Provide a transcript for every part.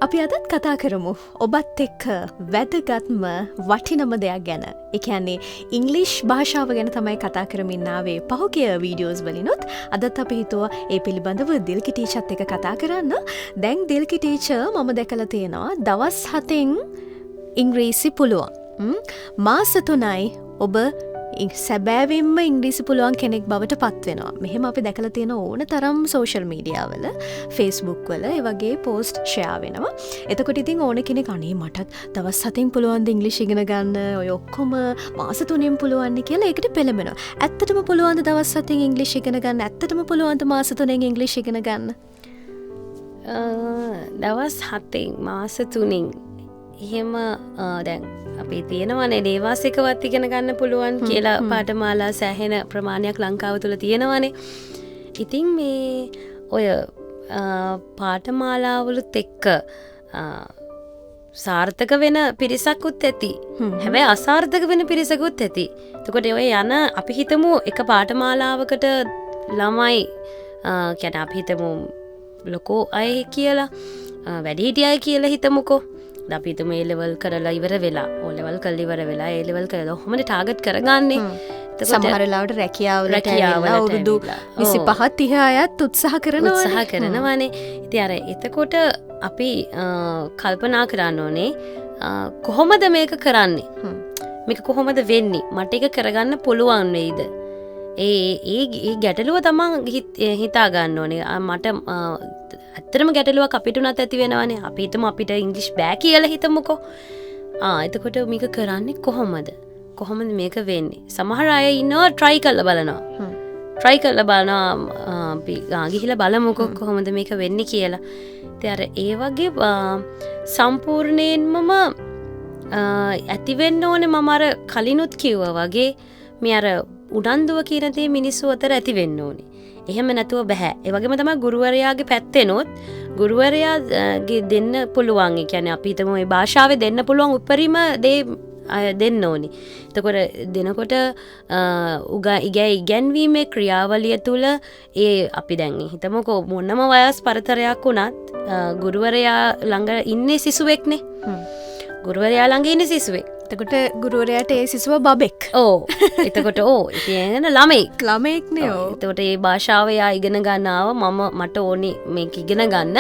අපි අදත් කතා කරමු ඔබත් එක්ක වැදගත්ම වටිනම දෙයක් ගැන. ඒ කියන්නේ ඉංග්‍රීසි භාෂාව ගැන තමයි කතා කරමින් ආවේ පහුගිය වීඩියෝස් වලිනුත්. අදත් අපි හිතුවා ඒ පිළිබඳව දිල්කි ටීචර්ත් එක්ක කතා කරන්න. දැන් දිල්කි ටීචර් මම දැකලා තියෙනවා දවස් 7න් ඉංග්‍රීසි පුළුවන්. මාස 3යි ඔබ සැබෑවින්ම ඉංග්‍රීසි පුළුවන් කෙනෙක් බවට පත් වෙනවා. මෙහෙම අපි දැකලා තියෙන ඕන තරම් සෝෂල් මීඩියා වල, Facebook වල ඒ වගේ පෝස්ට් ෂෙයා වෙනවා. එතකොට ඉතින් ඕන කෙනෙක් අනේ මටත් දවස් 7න් පුළුවන් ද ඉංග්‍රීසි ඉගෙන ගන්න, ඔය ඔක්කොම මාස 3න් පුළුවන් නේ කියලා ඒකට පෙළඹෙනවා. ඇත්තටම පුළුවන් ද දවස් 7න් ඉංග්‍රීසි ඉගෙන ගන්න? ඇත්තටම පුළුවන් ද මාස 3න් ඉංග්‍රීසි ඉගෙන ගන්න? දවස් 7න් මාස 3න් එහෙම දැන් අපි තියෙනවනේ දේවාසිකවත් ඉගෙන ගන්න පුළුවන් කියලා පාඨමාලා සෑහෙන ප්‍රමාණයක් ලංකාව තුල තියෙනවනේ. ඉතින් මේ ඔය පාඨමාලාවලුත් එක්ක සාර්ථක වෙන පිරිසකුත් ඇති. හැබැයි අසාර්ථක වෙන පිරිසකුත් ඇති. එතකොට ඔය යන අපි හිතමු එක පාඨමාලාවකට ළමයි කියන්නේ අපි හිතමු ලොකෝ අය කියලා වැඩිහිටිය අය කියලා හිතමුකෝ. අපි හිතමු A level කරලා ඉවර වෙලා O level කරලා ඉවර වෙලා A level කරලා ඔහොමද ටාගට් කරගන්නේ. සමහර වෙලාවට රැකියාවලට අවුරුදු 25 30 අයත් උත්සාහ කරනවානේ. ඉතින් අර එතකොට අපි කල්පනා කරන්න ඕනේ කොහොමද මේක කරන්නේ? මේක කොහොමද වෙන්නේ? මට ඒක කරගන්න පුළුවන් වෙයිද? ඒ ගැටලුව තමන් හිතා ගන්න ඕනේ. මට ඇත්තටම ගැටලුවක් අපිට උනත් ඇති වෙනවානේ. අපි හිතමු අපිට ඉංග්‍රීසි බෑ කියලා හිතමුකෝ. එතකොට මේක කරන්නේ කොහොමද? කොහොමද මේක වෙන්නේ? සමහර අය ඉන්නවා try කරලා බලනවා. try කරලා බලනවා අපි ගිහිල්ලා බලමුකෝ කොහොමද මේක වෙන්නේ කියලා. ඉතින් අර ඒ වගේ සම්පූර්ණයෙන්මම ඇති වෙන්න ඕනේ මම අර කලිනුත් කිව්වා වගේ මේ අර උනන්දුව කියන දේ මිනිස්සු අතර ඇති වෙන්න ඕනේ. එහෙම නැතුව බෑ. ඒ වගේම තමයි ගුරුවරයාගේ පැත්තෙනොත් ගුරුවරයාගේ දෙන්න පුළුවන්. ඒ කියන්නේ අපි හිතමු මේ භාෂාවේ දෙන්න පුළුවන් උපරිම දේ දෙන්න ඕනේ. එතකොට දෙනකොට ඉගැන්වීමේ ක්‍රියාවලිය තුළ අපි දැන් හිතමුකෝ මොනම වයස් පරතරයක් වුණත් ගුරුවරයා ළඟ ඉන්නේ සිසුවෙක්නේ. ගුරුවරයා ළඟ ඉන්නේ සිසුවෙක්. එතකොට ගුරුවරයාට ඒ සිසුව බබෙක්. එතකොට ඉතින් ළමෙක්නේ. එතකොට මේ භාෂාව එයා ඉගෙන ගන්නාව මට ඕනි මේක ඉගෙන ගන්න.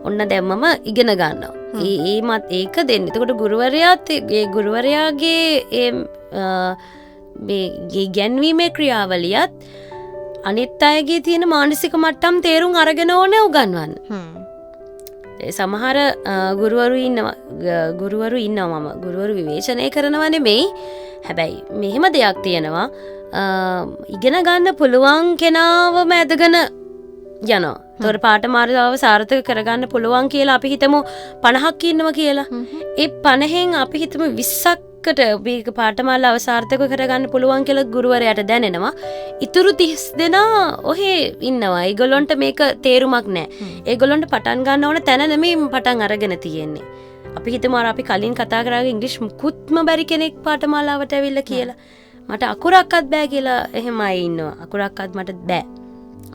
ඔන්න දැම්මම ඉගෙන ගන්නවා. ඒක දෙන්න. එතකොට ගුරුවරයාත් ඒ ගුරුවරයාගේ මේ ගැන්වීමේ ක්‍රියාවලියත් අනිත් අයගේ තියෙන මානසික මට්ටම් තේරුම් අරගෙන ඕනේ උගන්වන්න. සමහර ගුරුවරු ඉන්නවා මම ගුරුවරු විවේචනය කරනවා නෙමෙයි. හැබැයි මෙහෙම දෙයක් තියෙනවා ඉගෙන ගන්න පුළුවන් කෙනාවම ඇදගෙන යනවා. ඒතකොට පාඨමාලාව සාර්ථක කරගන්න පුළුවන් කියලා අපි හිතමු 50ක් ඉන්නවා කියලා. ඒ 50න් අපි හිතමු 20කට මේක පාඨමාලාව සාර්ථක කරගන්න පුළුවන් කියලා ගුරුවරයාට දැනෙනවා. ඉතුරු 30 දෙනා ඔහේ ඉන්නවා. ඒගොල්ලන්ට මේක තේරුමක් නැහැ. ඒගොල්ලන්ට පටන් ගන්න ඕන තැන නෙමෙයි පටන් අරගෙන තියෙන්නේ. අපි හිතමු අපි කලින් කතා කරාගේ ඉංග්‍රීසි මුකුත්ම බැරි කෙනෙක් පාඨමාලාවට ඇවිල්ලා කියලා. මට අකුරක්වත් බෑ කියලා එහෙම අය ඉන්නවා. අකුරක්වත් මට බෑ.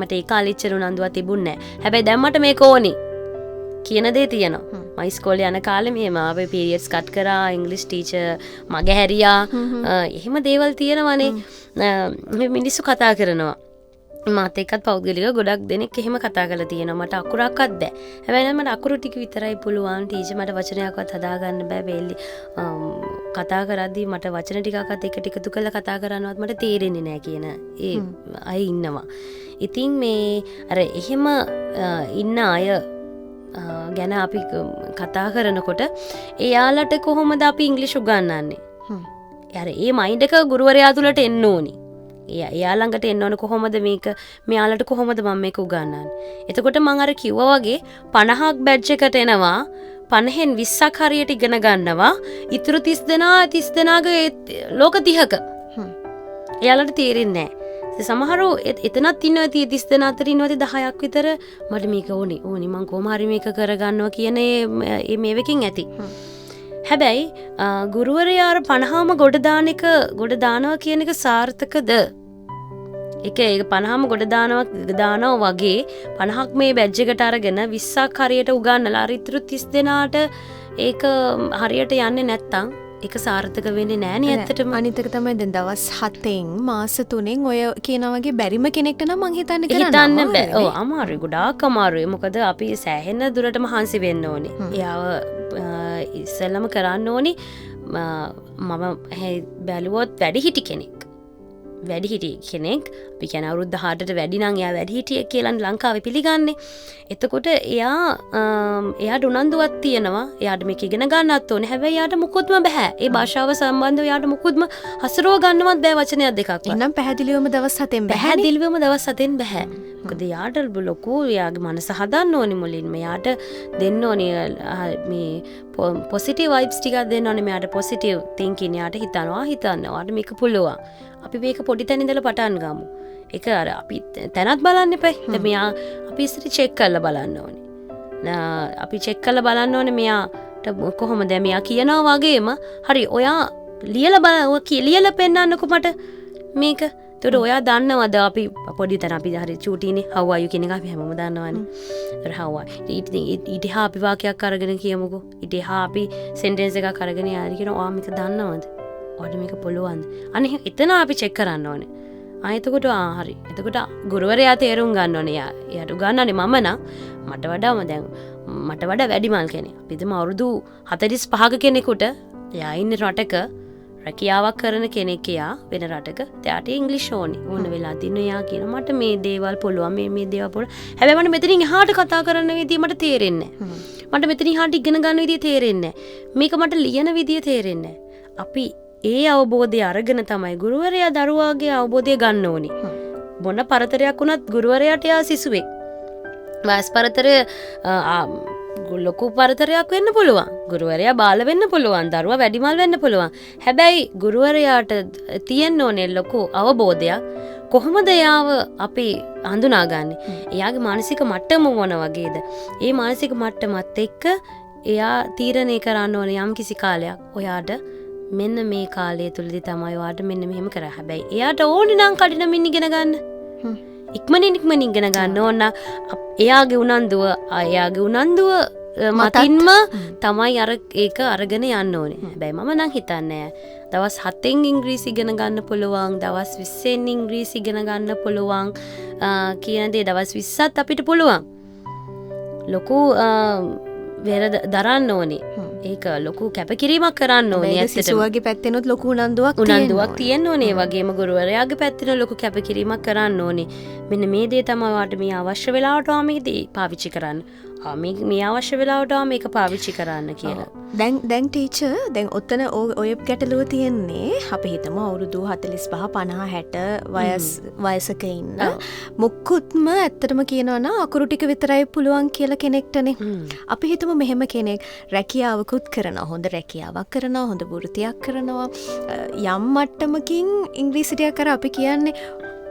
මට ඒ කාලෙච්චර උනන්දුවක් තිබුණේ නැහැ. හැබැයි දැන් මට මේක ඕනි කියන දේ තියෙනවා. මම ඉස්කෝලේ යන කාලේ මෙහෙම අපි පීරියඩ්ස් කට් කරා, ඉංග්‍රීසි ටීචර් මගේ හැරියා. එහෙම දේවල් තියෙනවානේ. මේ මිනිස්සු කතා කරනවා. මාත් එක්කත් පෞද්ගලිකව ගොඩක් දෙනෙක් එහෙම කතා කරලා තියෙනවා. මට අකුරක්වත් බෑ. හැබැයි මට අකුරු ටික විතරයි පුළුවන්. ටීචර් මට වචනයක්වත් හදාගන්න බෑ. බෙල්ලි කතා කරද්දී මට වචන ටිකක්වත් එක ටික කරලා කතා කරනවත් මට තේරෙන්නේ නැහැ කියන ඒ අය ඉන්නවා. ඉතින් මේ අර එහෙම ඉන්න අය ගැන අපි කතා කරනකොට එයාලට කොහොමද අපි ඉංග්‍රීසි උගන්වන්නේ? ඒ මයින්ඩ් එක ගුරුවරයා තුලට එන්න ඕනි. එයා ළඟට එන්න ඕන කොහොමද මේක මෙයාලට කොහොමද මම මේක උගන්වන්නේ? එතකොට මම අර කිව්වා වගේ 50ක් බැච් එකට එනවා. 50න් 20ක් හරියට ඉගෙන ගන්නවා. ඉතුරු 30 දෙනාගේ ලෝක 30ක. එයාලට තේරෙන්නේ නැහැ. සමහරව එතනත් ඉන්නවා 30 දෙනා අතර ඉන්නවා 10ක් විතර මට මේක ඕනි මං කොහොම හරි මේක කරගන්නවා කියන මේවකින් ඇති. හැබැයි ගුරුවරයා 50ම ගොඩ දානවා කියන එක සාර්ථකද? එක ඒක 50ම ගොඩ දානවා වගේ 50ක් මේ බැජ් එකට අරගෙන 20ක් හරියට උගන්නලා අරිතුරු 30 දෙනාට ඒක හරියට යන්නේ නැත්තම් ඒක සාර්ථක වෙන්නේ නෑනේ ඇත්තටම. අනිතක තමයි දැන් දවස් 7න් මාස 3න් ඔය කියන වගේ බැරිම කෙනෙක්ට නම් මං හිතන්නේ හිතන්න බෑ. ඔව් අමාරුයි ගොඩාක් අමාරුයි. මොකද අපි සෑහෙන දුරටම හාන්සි වෙන්න ඕනේ. එයාව ඉස්සෙල්ලම කරන්න ඕනේ මම බැලුවොත් වැඩිහිටි කෙනෙක්. වැඩිහිටි කෙනෙක් අපි කියන අවුරුදු 6ට වැඩි නම් එයා වැඩිහිටියෙක් කියලා ලංකාවේ පිළිගන්නේ. එතකොට එයාට උනන්දුවක් තියෙනවා. එයාට මේක ඉගෙන ගන්නත් ඕනේ. හැබැයි එයාට මුකුත්ම බෑ. ඒ භාෂාව සම්බන්ධව එයාට මුකුත්ම හසුරව ගන්නවත් බෑ වචනයක් දෙකක්වත්. එන්නම් පැහැදිලිවම දවස් 7න් බෑ. පැහැදිලිවම දවස් 7න් බෑ. මොකද එයාට ලොකු එයාගේ මනස හදන්න ඕනේ මුලින්ම. එයාට දෙන්න ඕනේ මේ පොසිටිව් වයිබ්ස් ටිකක් දෙන්න ඕනේ. මෙයාට පොසිටිව් තින්කින් එයාට හිතනවා මේක පුළුවන්. අපි මේක පොඩි තැන ඉඳලා පටන් ගමු. ඒක අර අපි තැනත් බලන්න එපා. දැන් මෙයා අපි ඉස්සර චෙක් කරලා බලන්න ඕනේ. අපි චෙක් කරලා බලන්න ඕනේ මෙයාට කොහොමද මෙයා කියනවා වගේම හරි ඔයා ලියලා පෙන්නන්නකො මට මේක. ඒතකොට ඔයා දන්නවද අපි පොඩි තැන අපි හරි චූටිනේ how are you කියන එක අපි හැමෝම දන්නවනේ. ඒතර how are ඊට එහා අපි වාක්‍යයක් අරගෙන කියමුකෝ. ඊට එහා අපි සෙන්ටෙන්ස් එකක් අරගෙන යාරි කියන ඔයා මේක දන්නවද? ඔයාට මේක පුළුවන්ද? අනේ එතන අපි චෙක් කරන්න ඕනේ. එතකොට හරි. එතකොට ගුරුවරයා තේරුම් ගන්න ඕනේ. එයාට උගන්වන්නේ මම නම් මට වඩා වැඩිමල් කෙනෙක්. අපි හිතමු අවුරුදු 45ක කෙනෙකුට එයා ඉන්නේ රටක රැකියාවක් කරන කෙනෙක් එයා වෙන රටක. එයාට ඉංග්‍රීසි ඕනේ. ඕන වෙලා දින එයා කියන මට මේ දේවල් පුළුවන් මේ දේවල් පුළුවන්. හැබැයි මට මෙතනින් එහාට කතා කරන්න විදිය මට තේරෙන්නේ නැහැ. මට මෙතනින් එහාට ඉගෙන ගන්න විදිය තේරෙන්නේ නැහැ. මේක මට ලියන විදිය තේරෙන්නේ නැහැ. අපි ඒ අවබෝධය අරගෙන තමයි ගුරුවරයා දරුවාගේ අවබෝධය ගන්න ඕනි. මොන පරතරයක් වුණත් ගුරුවරයාට යා සිසුවෙක්. වයස් පරතරය ලොකු පරතරයක් වෙන්න පුළුවන්. ගුරුවරයා බාල වෙන්න පුළුවන්. දරුවා වැඩිමල් වෙන්න පුළුවන්. හැබැයි ගුරුවරයාට තියෙන්න ඕනේ ලොකු අවබෝධයක්. කොහොමද එයාව අපි හඳුනාගන්නේ? එයාගේ මානසික මට්ටම මොන වගේද? ඒ මානසික මට්ටමත් එක්ක එයා තීරණය කරන්න ඕනේ යම් කිසි කාලයක් ඔයාට මෙන්න මේ කාලය තුලදී තමයි ඔයාට මෙන්න මෙහෙම කරා. හැබැයි එයාට ඕනේ නම් කඩිනමින් ඉගෙන ගන්න. ඉක්මනින් ඉගෙන ගන්න ඕන. එයාගේ උනන්දුව මතින්ම තමයි ඒක අරගෙන යන්න ඕනේ. හැබැයි මම නම් හිතන්නේ දවස් 7න් ඉංග්‍රීසි ඉගෙන ගන්න පුළුවන්, දවස් 20න් ඉංග්‍රීසි ඉගෙන ගන්න පුළුවන් කියන දේ දවස් 20ත් අපිට පුළුවන්. ලොකු දරන්න ඕනේ. ඒක ලොකු කැපකිරීමක් කරන්න ඕනේ. සිසුවගේ පැත්තෙනුත් ලොකු උනන්දුවක් තියෙන්න ඕනේ. ඒ වගේම ගුරුවරයාගේ පැත්තෙන ලොකු කැපකිරීමක් කරන්න ඕනේ. මෙන්න මේ දේ තමයි ඔයාට මේ අවශ්‍ය වෙලාවට මේක පාවිච්චි කරන්න. මේ අවශ්‍ය වෙලාවට මේක පාවිච්චි කරන්න කියලා. දැන් ටීචර් දැන් ඔතන ඔය ගැටලුව තියෙන්නේ අපි හිතමු අවුරුදු 45 50 60 වයසක ඉන්න මුකුත්ම ඇත්තටම කියනවා නම් අකුරු ටික විතරයි පුළුවන් කියලා කෙනෙක්ටනේ. අපි හිතමු මෙහෙම කෙනෙක් රැකියාවකුත් කරනවා, හොඳ රැකියාවක් කරනවා, හොඳ වෘත්තියක් කරනවා, යම් මට්ටමකින් ඉංග්‍රීසි ටිකක් කර අපි කියන්නේ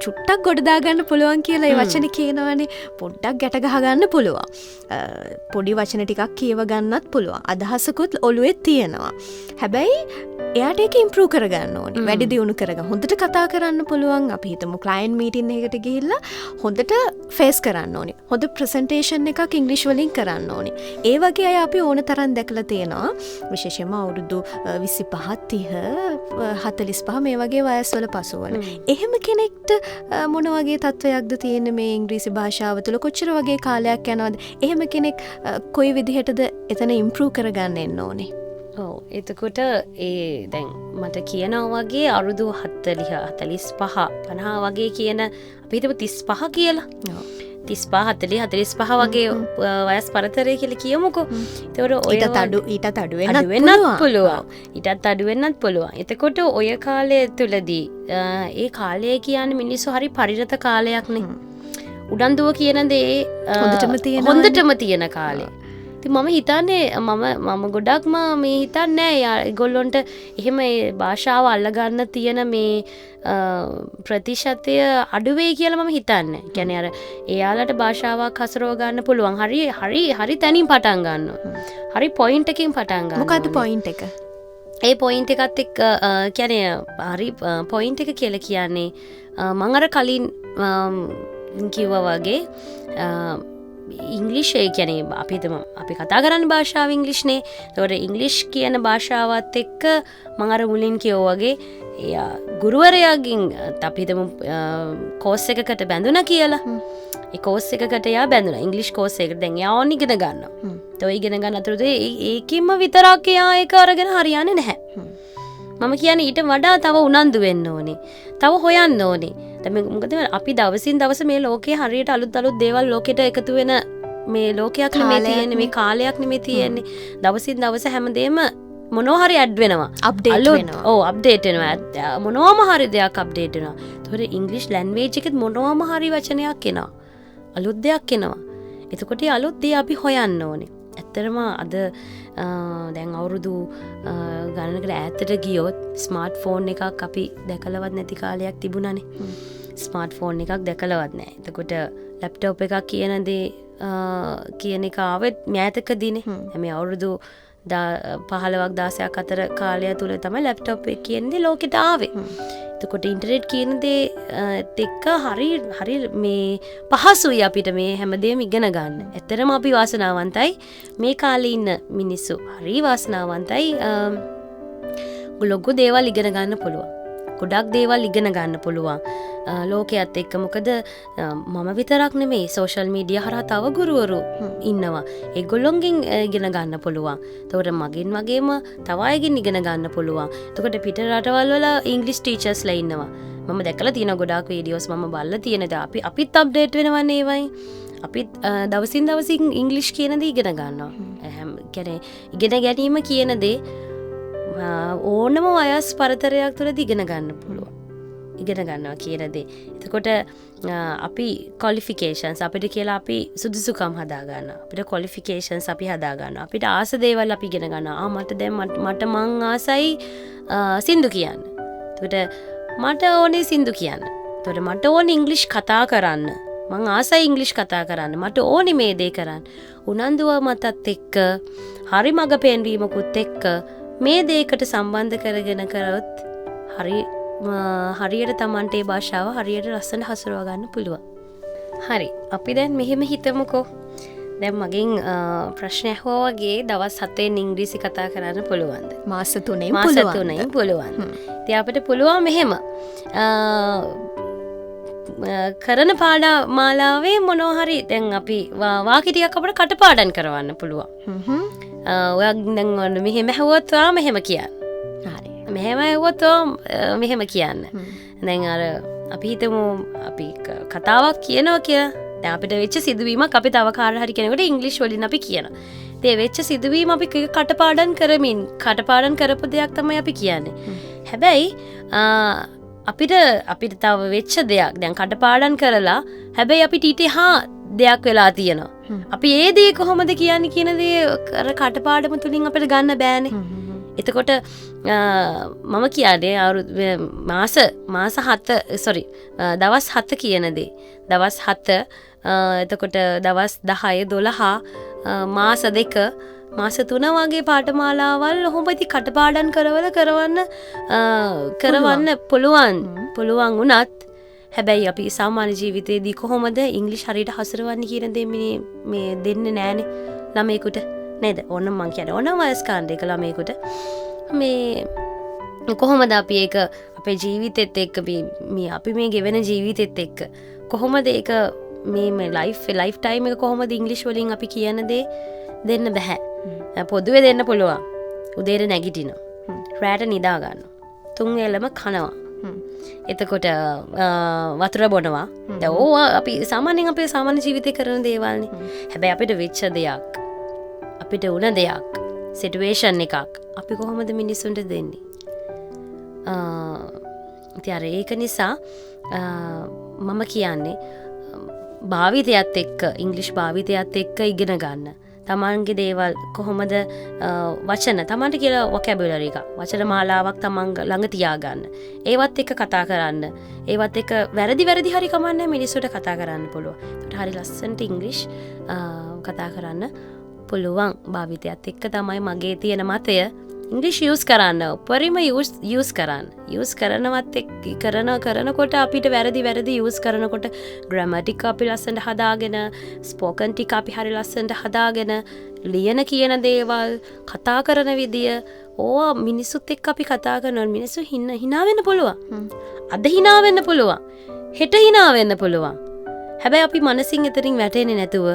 චුට්ටක් ගොඩදා ගන්න පුළුවන් කියලා ඒ වචනේ කියනවනේ. පොඩ්ඩක් ගැට ගහ ගන්න පුළුවන්. පොඩි වචන ටිකක් කියව ගන්නත් පුළුවන්. අදහසකුත් ඔළුවේ තියෙනවා. හැබැයි එයාට ඒක ඉම්ප්‍රූව් කරගන්න ඕනේ. වැඩි දියුණු කරගන්න. හොඳට කතා කරන්න පුළුවන්. අපි හිතමු ක්ලයන්ට් මීටින් එකකට ගිහිල්ලා හොඳට ෆේස් කරන්න ඕනේ. හොඳ ප්‍රසන්ටේෂන් එකක් ඉංග්‍රීසි වලින් කරන්න ඕනේ. ඒ වගේ අය අපි ඕන තරම් දැකලා තියෙනවා. විශේෂයෙන්ම අවුරුදු 25 30 45 මේ වගේ වයස්වල පසුවන. එහෙම කෙනෙක්ට මොන වගේ තත්වයක්ද තියෙන්නේ මේ ඉංග්‍රීසි භාෂාව තුළ? කොච්චර වගේ කාලයක් යනවද? එහෙම කෙනෙක් කොයි විදිහටද එතන ඉම්ප්‍රූව් කරගන්න එන්න ඕනේ? ඔව් එතකොට දැන් මට කියනවා වගේ අවුරුදු 40 45 50 වගේ කියන අපි හිතමු 35 කියලා. 35 40 45 වගේ වයස් පරතරය කියලා කියමුකෝ. ඒතකොට ඊටත් අඩු වෙන්නත් පුළුවන්. ඊටත් අඩු වෙන්නත් පුළුවන්. එතකොට ඔය කාලය තුලදී ඒ කාලය කියන්නේ මිනිස්සු හරි පරිණත කාලයක්නේ. උනන්දුව කියන දේ හොඳටම තියෙන කාලේ. මම හිතන්නේ මම ගොඩක්ම මේ හිතන්නේ ඒගොල්ලොන්ට එහෙම භාෂාව අල්ලගන්න තියෙන මේ ප්‍රතිශතය අඩු වෙයි කියලා මම හිතන්නේ. කියන්නේ අර එයාලට භාෂාවක් හසුරව ගන්න පුළුවන්. හරි තැනින් පටන් ගන්නවා. හරි පොයින්ට් එකකින් පටන් ගන්නවා. මොකද්ද පොයින්ට් එක? ඒ පොයින්ට් එකත් එක්ක කියන්නේ හරි පොයින්ට් එක කියලා කියන්නේ මම අර කලින් කිව්වා වගේ ඉංග්ලිෂ් ඒ කියන්නේ අපි කතා කරන්න භාෂාව ඉංග්ලිෂ්නේ. ඒතකොට ඉංග්ලිෂ් කියන භාෂාවත් එක්ක මම අර මුලින් කිව්වා වගේ එයා ගුරුවරයාගෙන් අපි හිතමු කෝස් එකකට බැඳුණා කියලා. ඒ කෝස් එකකට එයා බැඳුණා. ඉංග්ලිෂ් කෝස් එකකට දැන් එයා ඕන ඉගෙන ගන්නවා. ඒ ඉගෙන ගන්න අතරතුරේ ඒකින්ම විතරක් එයා ඒක අරගෙන හරියන්නේ නැහැ. මම කියන්නේ ඊට වඩා තව උනන්දු වෙන්න ඕනේ. තව හොයන්න ඕනේ. දැන් මොකද අපි දවසින් දවස මේ ලෝකේ හරියට අලුත් දේවල් ලෝකෙට එකතු වෙන මේ ලෝකයක් නෙමෙයි තියෙන්නේ, මේ කාලයක් නෙමෙයි තියෙන්නේ. දවසින් දවස හැමදේම මොනවා හරි ඇඩ් වෙනවා, අප්ඩේට් වෙනවා. ඔව් අප්ඩේට් වෙනවා. මොනවාම හරි දෙයක් අප්ඩේට් වෙනවා. ඒතකොට ඉංග්‍රීසි ලැන්ග්වේජ් එකෙත් මොනවාම හරි වචනයක් එනවා. අලුත් දෙයක් එනවා. එතකොට ඒ අලුත් දේ අපි හොයන්න ඕනේ. ඇත්තටම අද දැන් අවුරුදු ගණනකට ඈතට ගියොත් ස්මාර්ට් ෆෝන් එකක් අපි දැකලවත් නැති කාලයක් තිබුණානේ. ස්මාර්ට් ෆෝන් එකක් දැකලවත් නැහැ. එතකොට ලැප්ටොප් එකක් කියන එක ආවෙත් මෑතකදීනේ. මේ අවුරුදු 15ක් 16ක් අතර කාලය තුල තමයි ලැප්ටොප් එක කියන්නේ ලෝකෙට ආවේ. එතකොට ඉන්ටර්නෙට් කියන දේ එක්ක හරි මේ පහසුයි අපිට මේ හැමදේම ඉගෙන ගන්න. ඇත්තටම අපි වාසනාවන්තයි මේ කාලේ ඉන්න මිනිස්සු. හරි වාසනාවන්තයි. ලොකු දේවල් ඉගෙන ගන්න පුළුවන්. ගොඩක් දේවල් ඉගෙන ගන්න පුළුවන්. ලෝකයේත් එක්ක මොකද මම විතරක් නෙමෙයි සෝෂල් මීඩියා හරහා තව ගුරුවරු ඉන්නවා. ඒගොල්ලොන්ගෙන් ඉගෙන ගන්න පුළුවන්. එතකොට මගෙන් වගේම තව අයගෙන් ඉගෙන ගන්න පුළුවන්. එතකොට පිට රටවල් වල ඉංග්‍රීසි ටීචර්ස්ලා ඉන්නවා. මම දැකලා තියෙන ගොඩාක් වීඩියෝස් මම බලලා තියෙනවා. අපිත් අප්ඩේට් වෙනවන්නේ ඒවයි. අපිත් දවසින් දවස ඉංග්‍රීසි කියන දේ ඉගෙන ගන්නවා. කියන්නේ ඉගෙන ගැනීම කියන දේ ඕනම වයස් පරතරයක් තුළදී ඉගෙන ගන්න පුළුවන්. ඉගෙන ගන්නවා කියන දේ. එතකොට අපි ක්වොලිෆිකේෂන්ස් අපිට කියලා අපි සුදුසුකම් හදා ගන්නවා. අපිට ක්වොලිෆිකේෂන්ස් අපි හදා ගන්නවා. අපිට ආස දේවල් අපි ඉගෙන ගන්නවා. මට මං ආසයි සින්දු කියන්න. එතකොට මට ඕනේ සින්දු කියන්න. එතකොට මට ඕනේ ඉංග්‍රීසි කතා කරන්න. මං ආසයි ඉංග්‍රීසි කතා කරන්න. මට ඕනේ මේ දේ කරන්න. උනන්දුව මතත් එක්ක හරි මඟ පෙන්වීමකුත් එක්ක මේ දේකට සම්බන්ධ කරගෙන කරොත් හරියට Tamante ඒ භාෂාව හරියට ලස්සන හසුරව ගන්න පුළුවන්. හරි. අපි දැන් මෙහෙම හිතමුකෝ. දැන් මගෙන් ප්‍රශ්න ඇහුවා වගේ දවස් 7න් ඉංග්‍රීසි කතා කරන්න පුළුවන්ද? මාස 3න් පුළුවන්. ඉතින් අපිට පුළුවන් මෙහෙම. කරන පාඩමාලාවේ මොනවා හරි දැන් අපි වාක්‍ය ටිකක් අපිට කටපාඩම් කරවන්න පුළුවන්. ඔයා දැන් ඔන්න මෙහෙම ඇහුවොත් ඔයා මෙහෙම කියන්න. හරි. මෙහෙම ඇහුවොත් ඔයා මෙහෙම කියන්න. දැන් අර අපි හිතමු අපි කතාවක් කියනවා කියලා. දැන් අපිට වෙච්ච සිදුවීමක් අපි තව කාට හරි කෙනෙකුට ඉංග්‍රීසි වලින් අපි කියනවා. ඒ වෙච්ච සිදුවීම අපි කටපාඩම් කරපු දෙයක් තමයි අපි කියන්නේ. හැබැයි අපිට තව වෙච්ච දෙයක් දැන් කටපාඩම් කරලා හැබැයි අපිට ඊට දෙයක් වෙලා තියෙනවා. අපි ඒ දේ කොහොමද කියන්නේ කියන දේ අර කටපාඩම තුලින් අපිට ගන්න බෑනේ. එතකොට මම කියන්නේ දවස් 7 කියන දේ. දවස් 7 එතකොට දවස් 10 12 මාස 2 මාස 3 වගේ පාඨමාලාවල් ඔහොම ඉති කටපාඩම් කරවන්න පුළුවන් වුණත් හැබැයි අපි සාමාන්‍ය ජීවිතේදී කොහොමද ඉංග්‍රීසි හරියට හසුරවන්නේ කියන දේ මේ දෙන්නේ නැහනේ ළමයෙකුට නේද? ඕනම මං කියන්නේ ඕනම වයස් කාණ්ඩයක ළමයෙකුට මේ කොහොමද අපි ඒක අපේ ජීවිතෙත් එක්ක අපි මේ ගෙවෙන ජීවිතෙත් එක්ක කොහොමද ඒක මේ ලයිෆ් ටයිම් එක කොහොමද ඉංග්‍රීසි වලින් අපි කියන දේ දෙන්න බෑ. පොදුවේ දෙන්න පුළුවන්. උදේට නැගිටිනවා. රාට නිදා ගන්නවා. 3 වෙලම කනවා. එතකොට වතුර බොනවා. දැන් ඕවා අපි සාමාන්‍යයෙන් අපේ සාමාන්‍ය ජීවිතේ කරන දේවල්නේ. හැබැයි අපිට වෙච්ච දෙයක් අපිට වුණ දෙයක් සිටුේෂන් එකක් අපි කොහොමද මිනිස්සුන්ට දෙන්නේ? ඉතින් ඒක නිසා මම කියන්නේ භාවිතයත් එක්ක ඉංග්‍රීසි භාවිතයත් එක්ක ඉගෙන ගන්න. තමන්ගේ දේවල් කොහොමද වචන තමන්ට කියලා වොකැබුලරි එක වචන මාලාවක් තමන් ළඟ තියාගන්න. ඒවත් එක්ක කතා කරන්න. ඒවත් එක්ක වැරදි හරි කමන්නේ මිනිස්සුන්ට කතා කරන්න පුළුවන්. ඒකට හරි ලස්සනට ඉංග්‍රීසි කතා කරන්න පුළුවන් භාවිතයත් එක්ක තමයි මගේ තියෙන මතය ඉංග්‍රීසි යූස් කරන්න උපරිම යූස් කරන්න කරනවත් කරනකොට අපිට වැරදි යූස් කරනකොට ග්‍රැමර් ටික අපි ලස්සනට හදාගෙන ස්පෝකන් ටික අපි හරි ලස්සනට හදාගෙන ලියන කියන දේවල් කතා කරන විදිය ඕවා මිනිස්සුත් එක්ක අපි කතා කරනවා මිනිස්සු hina වෙන්න පුළුවන් අද hina වෙන්න පුළුවන් හෙට hina වෙන්න පුළුවන් හැබැයි අපි මනසින් එතනින් වැටෙන්නේ නැතුව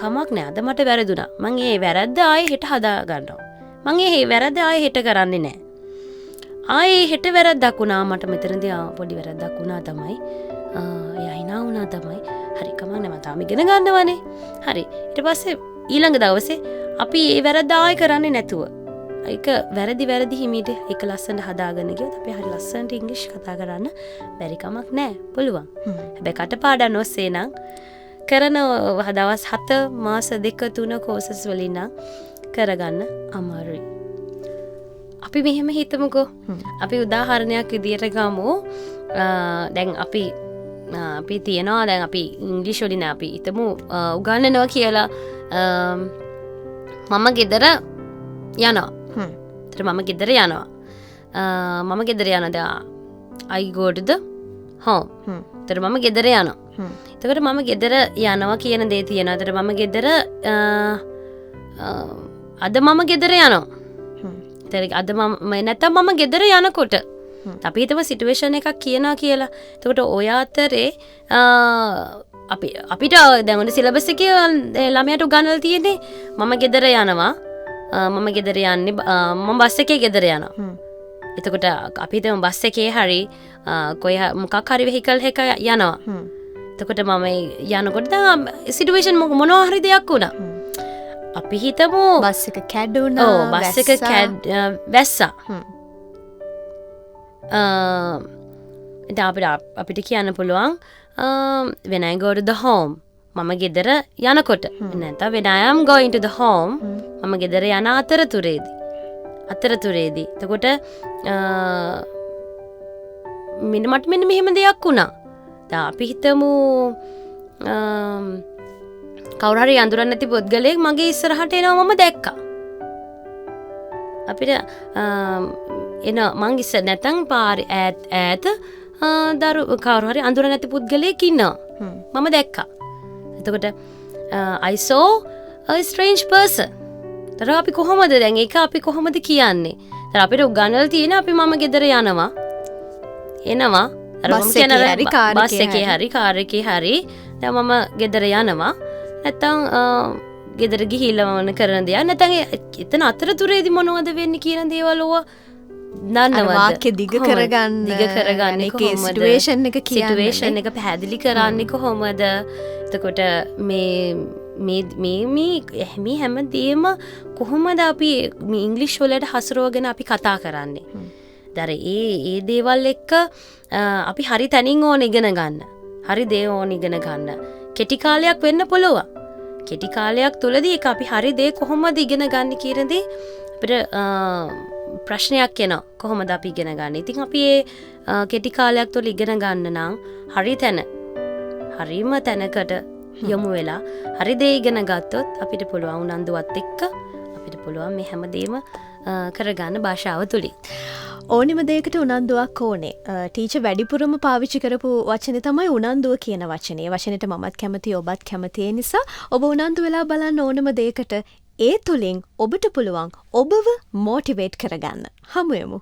කමක් නෑ අද මට වැරදුනා මං ඒ වැරද්ද ආයේ හෙට හදා ගන්නවා මං ඒ වැරද්ද ආයේ හෙට කරන්නේ නෑ ආයේ හෙට වැරද්දක් වුණා මට මෙතනදී පොඩි වැරද්දක් වුණා තමයි එයා hina වුණා තමයි හරි කමක් නෑ මම තාම ඉගෙන ගන්නවනේ හරි ඊට පස්සේ ඊළඟ දවසේ අපි ඒ වැරද්ද ආයෙ කරන්නේ නැතුව ඒක වැරදි හිමීට ඒක ලස්සනට හදාගෙන ගියොත් අපි හරි ලස්සනට ඉංග්‍රීසි කතා කරන්න බැරි කමක් නැහැ පුළුවන්. හැබැයි කටපාඩම් ඔස්සේ නම් කරන දවස් 7 මාස 2-3 කෝසස් වලින් නම් කරගන්න අමාරුයි. අපි මෙහෙම හිතමුකෝ. අපි උදාහරණයක් විදියට ගමු. දැන් අපි තියනවා දැන් අපි ඉංග්‍රීසි වලින් අපි හිතමු උගන්වනවා කියලා මම ගෙදර යනවා. තර මම ගෙදර යනවා I go to the home තර මම ගෙදර යනවා එතකොට මම ගෙදර යනවා කියන දේ තියෙනවා තර මම ගෙදර අද මම ගෙදර යනවා තර අද මම නැත්තම් මම ගෙදර යනකොට අපි හිතමු සිටුේෂන් එකක් කියනවා කියලා එතකොට ඔය අතරේ අපිට දැන් ඔන්න සිලබස් එකේ ළමයාට උගන්වලා තියෙන්නේ මම ගෙදර යනවා මම ගෙදර යන්නේ මම බස් එකේ ගෙදර යනවා. එතකොට අපි හිතමු බස් එකේ හරි කොයි මොකක් හරි වෙහිකල් එකක යනවා. එතකොට මම යනකොට දැන් සිටුේෂන් මොනවා හරි දෙයක් වුණා. අපි හිතමු බස් එක කැඩුණා. ඔව් බස් එක වැස්සා. අපිට කියන්න පුළුවන් when I go to the home මම ගෙදර යනකොට නැත්නම් when I am going to the home මම ගෙදර යන අතරතුරේදී එතකොට මට මෙන්න මෙහෙම දෙයක් වුණා. දැන් අපි හිතමු කවුරු හරි අඳුරන්නේ නැති පුද්ගලයෙක් මගේ ඉස්සරහට එනවා මම දැක්කා. අපිට මං ඉස්සර නැත්නම් පාරේ ඈත කවුරු හරි අඳුරන්නේ නැති පුද්ගලයෙක් ඉන්නවා. මම දැක්කා. එතකොට I saw a strange person. තර අපි කොහොමද දැන් ඒක අපි කොහොමද කියන්නේ? තර අපිට උගන්වලා තියෙන අපි මම ගෙදර එනවා. බස් එකේ හරි කාර් එකේ හරි දැන් මම ගෙදර යනවා. නැත්තම් ගෙදර ගිහිල්ලා මම කරන දේවල් නැත්තම් එතන අතරතුරේදී මොනවද වෙන්නේ කියන දේවල් ඕවා දන්නවද? වාක්‍ය දිග කරගන්න ඒකේ සිටුේෂන් එක කියන්නේ සිටුේෂන් එක පැහැදිලි කරන්නේ කොහොමද? එතකොට මේ හැමදේම කොහොමද අපි මේ ඉංග්‍රීසි වලට හසුරවගෙන අපි කතා කරන්නේ? දර ඒ දේවල් එක්ක අපි හරි තැනින් ඕන ඉගෙන ගන්න. හරි දේ ඕන ඉගෙන ගන්න. කෙටි කාලයක් වෙන්න පුළුවන්. කෙටි කාලයක් තුලදී ඒක අපි හරි දේ කොහොමද ඉගෙන ගන්න කියන දේ අපිට ප්‍රශ්නයක් එනවා. කොහොමද අපි ඉගෙන ගන්න? ඉතින් අපි ඒ කෙටි කාලයක් තුල ඉගෙන ගන්න නම් හරි හරිම තැනකට යොමු වෙලා හරි දේ ඉගෙන ගත්තොත් අපිට පුළුවන් උනන්දුවත් එක්ක අපිට පුළුවන් මේ හැමදේම කරගන්න භාෂාව තුලින්. ඕනිම දෙයකට උනන්දුවක් ඕනේ. ටීචර් වැඩිපුරම පාවිච්චි කරපු වචනේ තමයි උනන්දුව කියන වචනේ. වචනෙට මමත් කැමතියි ඔබත් කැමති නිසා ඔබ උනන්දු වෙලා බලන්න ඕනම දෙයකට ඒ තුලින් ඔබට පුළුවන් ඔබව මොටිවේට් කරගන්න. හමු වෙමු.